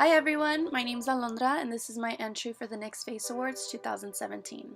Hi everyone, my name is Alondra and this is my entry for the Nyx Face Awards 2017.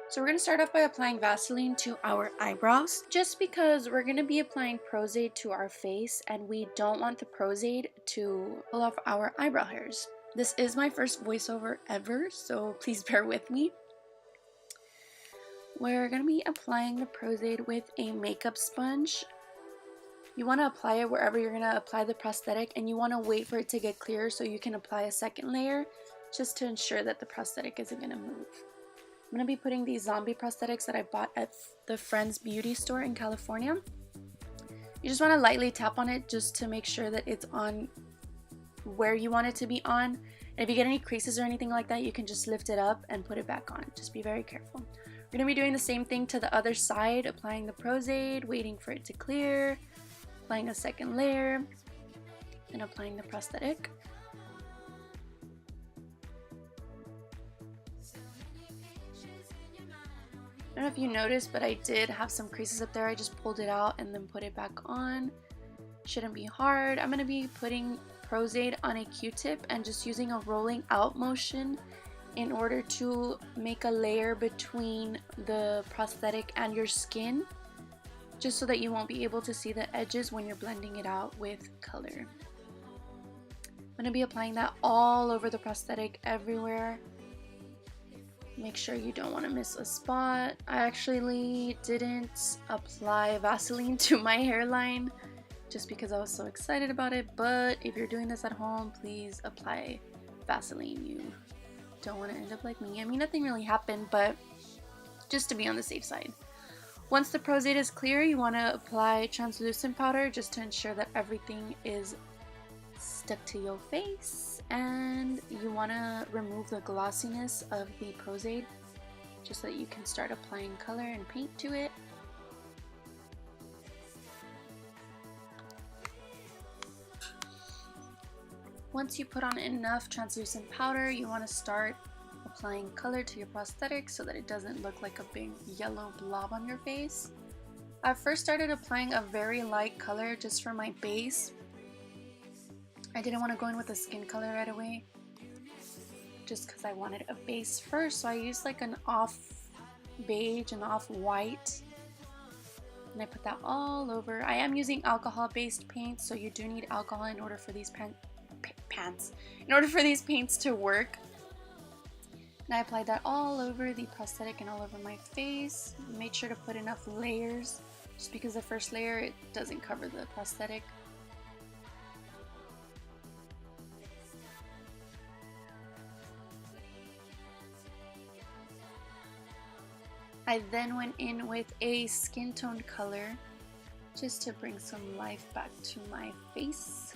So we're going to start off by applying Vaseline to our eyebrows, just because we're going to be applying Pros-Aid to our face and we don't want the Pros-Aid to pull off our eyebrow hairs. This is my first voiceover ever, so please bear with me. We're going to be applying the Pros-Aid with a makeup sponge. You want to apply it wherever you're going to apply the prosthetic, and you want to wait for it to get clear so you can apply a second layer just to ensure that the prosthetic isn't going to move. I'm going to be putting these zombie prosthetics that I bought at the Friends Beauty store in California. You just want to lightly tap on it just to make sure that it's on where you want it to be on. And if you get any creases or anything like that, you can just lift it up and put it back on. Just be very careful. We're going to be doing the same thing to the other side, applying the Pros-Aid, waiting for it to clear, applying a second layer, and applying the prosthetic. I don't know if you noticed, but I did have some creases up there. I just pulled it out and then put it back on. Shouldn't be hard. I'm going to be putting Pros-Aid on a Q-tip and just using a rolling out motion in order to make a layer between the prosthetic and your skin, just so that you won't be able to see the edges when you're blending it out with color. I'm going to be applying that all over the prosthetic, everywhere. Make sure you don't want to miss a spot. I actually didn't apply Vaseline to my hairline just because I was so excited about it, but if you're doing this at home, please apply Vaseline. You don't want to end up like me. I mean, nothing really happened, but just to be on the safe side. Once the Pros-Aid is clear, you want to apply translucent powder just to ensure that everything is stuck to your face, and you want to remove the glossiness of the Pros-Aid just so that you can start applying color and paint to it. Once you put on enough translucent powder, you want to start applying color to your prosthetic so that it doesn't look like a big yellow blob on your face. I first started applying a very light color just for my base. I didn't want to go in with a skin color right away, just because I wanted a base first, so I used like an off beige and off white, and I put that all over. I am using alcohol based paint, so you do need alcohol in order for these paints to work. And I applied that all over the prosthetic and all over my face. Made sure to put enough layers, just because the first layer, it doesn't cover the prosthetic. I then went in with a skin tone color just to bring some life back to my face.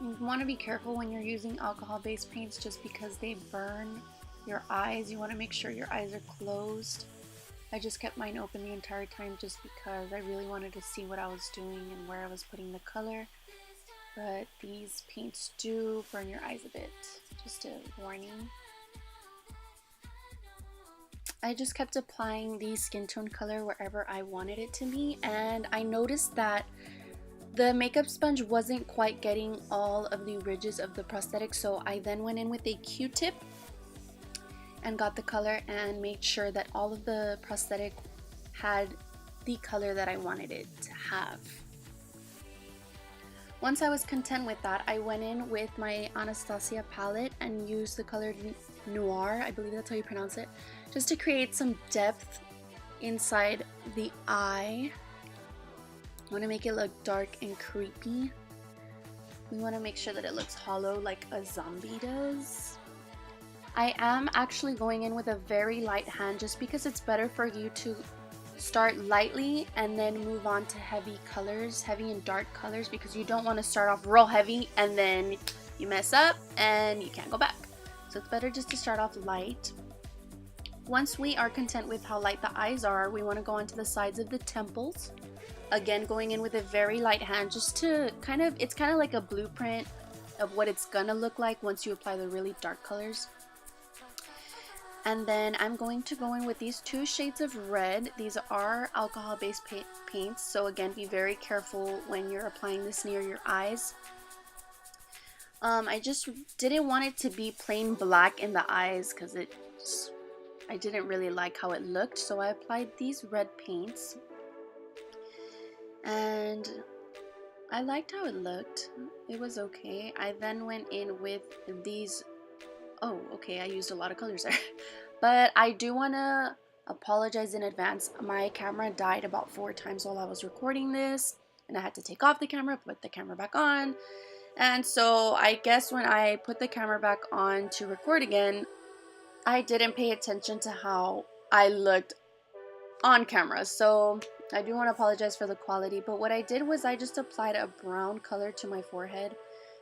You want to be careful when you're using alcohol-based paints just because they burn your eyes. You want to make sure your eyes are closed. I just kept mine open the entire time just because I really wanted to see what I was doing and where I was putting the color. But these paints do burn your eyes a bit. Just a warning. I just kept applying the skin tone color wherever I wanted it to be, and I noticed that the makeup sponge wasn't quite getting all of the ridges of the prosthetic, so I then went in with a Q-tip and got the color and made sure that all of the prosthetic had the color that I wanted it to have. Once I was content with that, I went in with my Anastasia palette and used the color Noir, I believe that's how you pronounce it, just to create some depth inside the eye. I want to make it look dark and creepy. We want to make sure that it looks hollow like a zombie does. I am actually going in with a very light hand just because it's better for you to start lightly and then move on to heavy colors, heavy and dark colors, because you don't want to start off real heavy and then you mess up and you can't go back. So it's better just to start off light. Once we are content with how light the eyes are, we want to go onto the sides of the temples. Again, going in with a very light hand just to it's kind of like a blueprint of what it's gonna look like once you apply the really dark colors. And then I'm going to go in with these 2 shades of red. These are alcohol-based paints, so again, be very careful when you're applying this near your eyes. I just didn't want it to be plain black in the eyes because I didn't really like how it looked, so I applied these red paints. And I liked how it looked. It was okay. I then went in with these. Oh, okay, I used a lot of colors there. But I do want to apologize in advance. My camera died about 4 times while I was recording this, and I had to take off the camera, put the camera back on. And so I guess when I put the camera back on to record again, I didn't pay attention to how I looked on camera. So I do want to apologize for the quality, but what I did was I just applied a brown color to my forehead.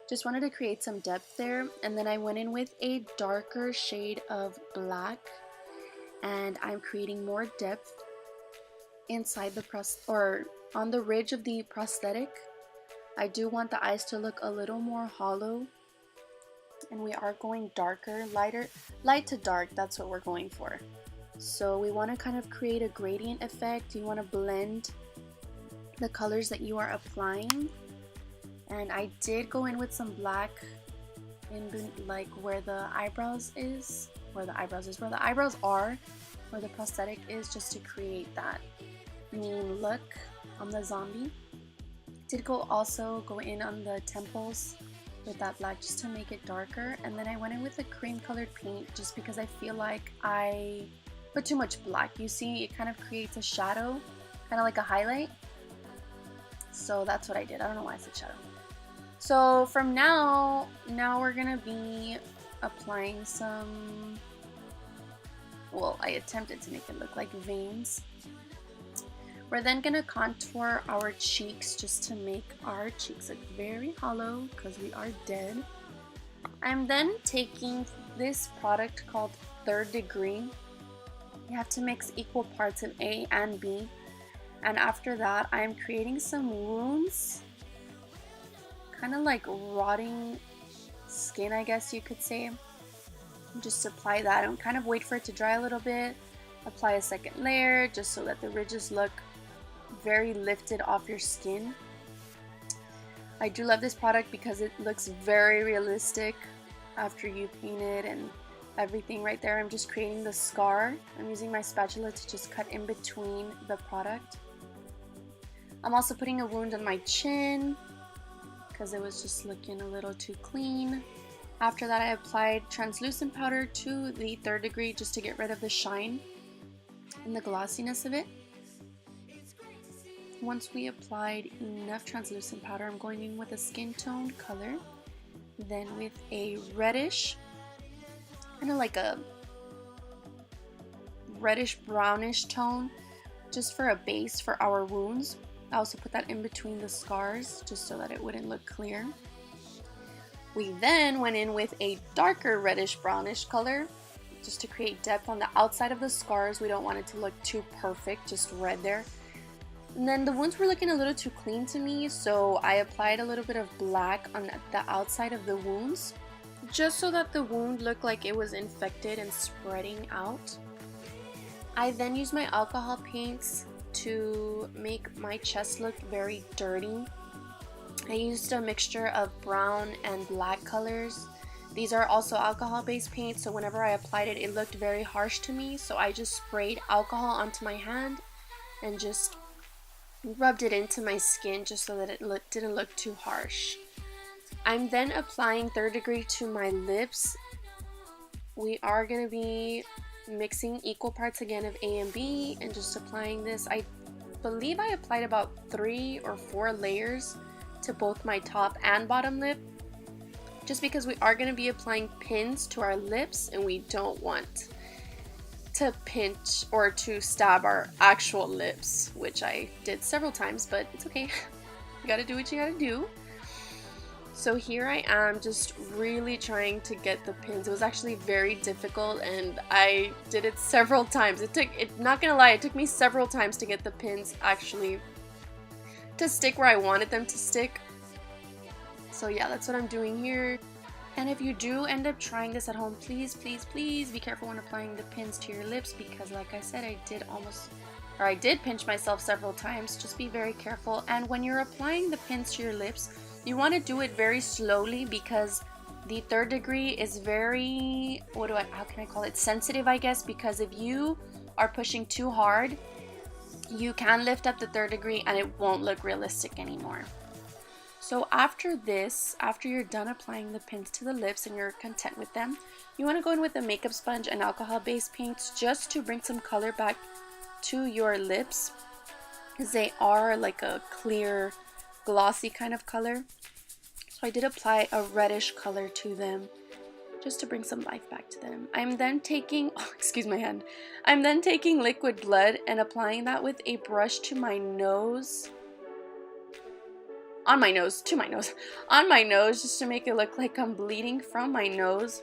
Just wanted to create some depth there, and then I went in with a darker shade of black, and I'm creating more depth inside the on the ridge of the prosthetic. I do want the eyes to look a little more hollow, and we are going darker, light to dark. That's what we're going for. So we want to kind of create a gradient effect. You want to blend the colors that you are applying. And I did go in with some black in like where the eyebrows are, where the prosthetic is, just to create that mean look on the zombie. Did also go in on the temples with that black just to make it darker. And then I went in with a cream colored paint just because I feel like I put too much black. You see, it kind of creates a shadow, kind of like a highlight. So that's what I did. I don't know why I said shadow. So from now we're gonna be applying some, well, I attempted to make it look like veins. We're then gonna contour our cheeks just to make our cheeks look very hollow because we are dead. I'm then taking this product called 3rd Degree. You have to mix equal parts of A and B. And after that, I'm creating some wounds, kind of like rotting skin, I guess you could say. Just apply that and kind of wait for it to dry a little bit. Apply a second layer just so that the ridges look very lifted off your skin. I do love this product because it looks very realistic after you paint it and everything. Right there, I'm just creating the scar. I'm using my spatula to just cut in between the product. I'm also putting a wound on my chin because it was just looking a little too clean. After that, I applied translucent powder to the 3rd Degree just to get rid of the shine and the glossiness of it. Once we applied enough translucent powder, I'm going in with a skin toned color, then with a reddish, kind of like a reddish brownish tone, just for a base for our wounds. I also put that in between the scars just so that it wouldn't look clear. We then went in with a darker reddish brownish color just to create depth on the outside of the scars. We don't want it to look too perfect, just red there. And then the wounds were looking a little too clean to me, so I applied a little bit of black on the outside of the wounds just so that the wound looked like it was infected and spreading out. I then used my alcohol paints to make my chest look very dirty. I used a mixture of brown and black colors. These are also alcohol-based paints, so whenever I applied it, it looked very harsh to me. So I just sprayed alcohol onto my hand and just rubbed it into my skin just so that it didn't look too harsh. I'm then applying 3rd Degree to my lips. We are going to be mixing equal parts again of A and B and just applying this. I believe I applied about 3 or 4 layers to both my top and bottom lip, just because we are going to be applying pins to our lips and we don't want to pinch or to stab our actual lips, which I did several times, but it's okay. You gotta do what you gotta do. So here I am just really trying to get the pins. It was actually very difficult and I did it several times. Not gonna lie, it took me several times to get the pins actually to stick where I wanted them to stick. So yeah, that's what I'm doing here. And if you do end up trying this at home, please, please, please be careful when applying the pins to your lips, because like I said, I did pinch myself several times. Just be very careful. And when you're applying the pins to your lips, you want to do it very slowly, because the 3rd degree is very, how can I call it? Sensitive, I guess, because if you are pushing too hard, you can lift up the 3rd degree and it won't look realistic anymore. So after this, after you're done applying the pins to the lips and you're content with them, you want to go in with a makeup sponge and alcohol-based paints just to bring some color back to your lips, because they are like a clear, glossy kind of color. So I did apply a reddish color to them just to bring some life back to them. I'm then taking, excuse my hand, I'm then taking liquid blood and applying that with a brush to my nose. On my nose, just to make it look like I'm bleeding from my nose.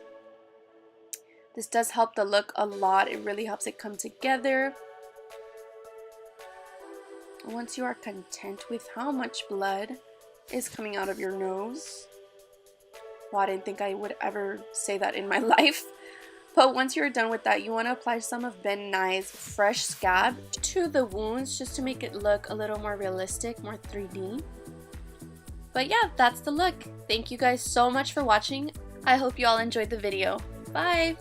This does help the look a lot. It really helps it come together. Once you are content with how much blood is coming out of your nose, well, I didn't think I would ever say that in my life. But once you're done with that, you want to apply some of Ben Nye's Fresh Scab to the wounds just to make it look a little more realistic, more 3D. But yeah, that's the look. Thank you guys so much for watching. I hope you all enjoyed the video. Bye!